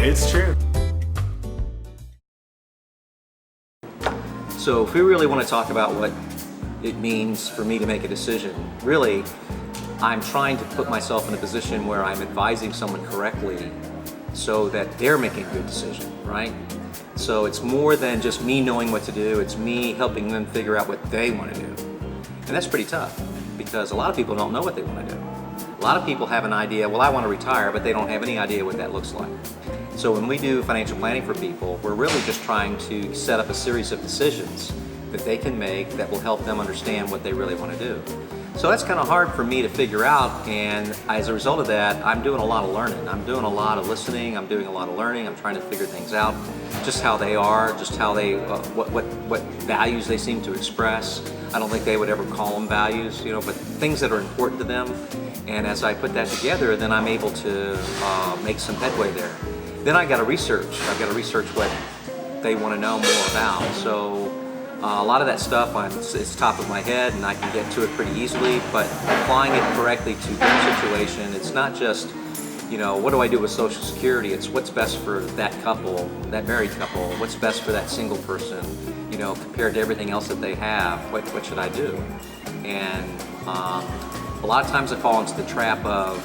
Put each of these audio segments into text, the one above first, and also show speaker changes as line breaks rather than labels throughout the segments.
It's true.
So if we really want to talk about what it means for me to make a decision, really, I'm trying to put myself in a position where I'm advising someone correctly so that they're making a good decision, right? So it's more than just me knowing what to do, it's me helping them figure out what they want to do. And that's pretty tough because a lot of people don't know what they want to do. A lot of people have an idea, well, I want to retire, but they don't have any idea what that looks like. So when we do financial planning for people, we're really just trying to set up a series of decisions that they can make that will help them understand what they really want to do. So that's kind of hard for me to figure out, and as a result of that, I'm doing a lot of learning. I'm doing a lot of listening, I'm doing a lot of learning, I'm trying to figure things out, just how they are, just how they, what values they seem to express. I don't think they would ever call them values, but things that are important to them. And as I put that together, then I'm able to make some headway there. Then I got to research. I've got to research what they want to know more about. So a lot of that stuff, it's top of my head and I can get to it pretty easily, but applying it correctly to their situation, it's not just, what do I do with Social Security? It's what's best for that couple, that married couple, what's best for that single person, compared to everything else that they have, what should I do? And a lot of times I fall into the trap of,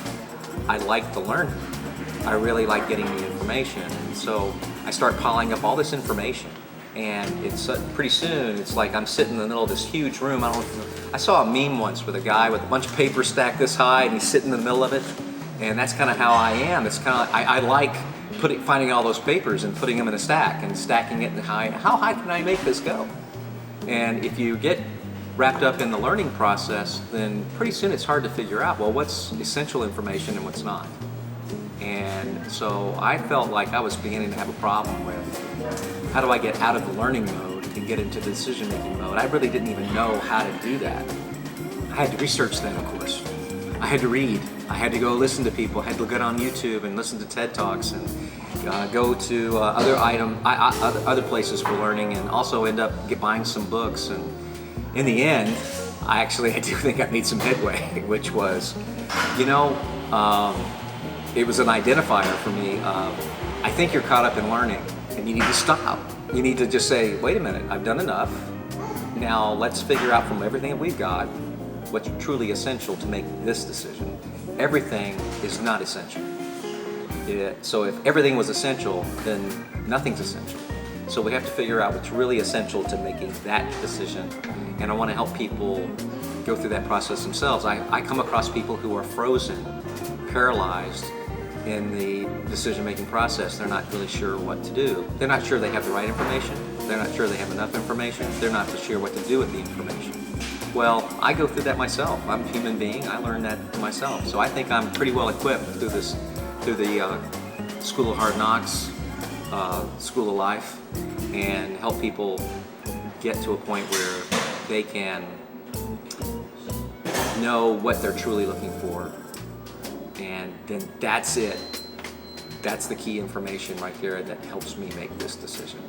I like to learn. I really like getting the information. And so I start piling up all this information. And it's pretty soon, it's like I'm sitting in the middle of this huge room. I saw a meme once with a guy with a bunch of papers stacked this high and he's sitting in the middle of it. And that's kind of how I am. It's kind of, I like finding all those papers and putting them in a stack and stacking it in high. How high can I make this go? And if you get wrapped up in the learning process, then pretty soon it's hard to figure out, well, what's essential information and what's not. And so I felt like I was beginning to have a problem with how do I get out of the learning mode and get into the decision-making mode. I really didn't even know how to do that. I had to research that, of course. I had to read. I had to go listen to people. I had to get on YouTube and listen to TED Talks and go to other places for learning, and also end up buying some books. And in the end, I do think I made some headway, which was, it was an identifier for me of, I think you're caught up in learning and you need to stop. You need to just say, wait a minute, I've done enough. Now let's figure out from everything that we've got what's truly essential to make this decision. Everything is not essential. So if everything was essential, then nothing's essential. So we have to figure out what's really essential to making that decision. And I want to help people go through that process themselves. I come across people who are frozen, paralyzed in the decision-making process. They're not really sure what to do. They're not sure they have the right information. They're not sure they have enough information. They're not sure what to do with the information. Well, I go through that myself. I'm a human being. I learned that myself. So I think I'm pretty well equipped through the School of Hard Knocks, School of Life, and help people get to a point where they can know what they're truly looking for. And then that's it. That's the key information right there that helps me make this decision.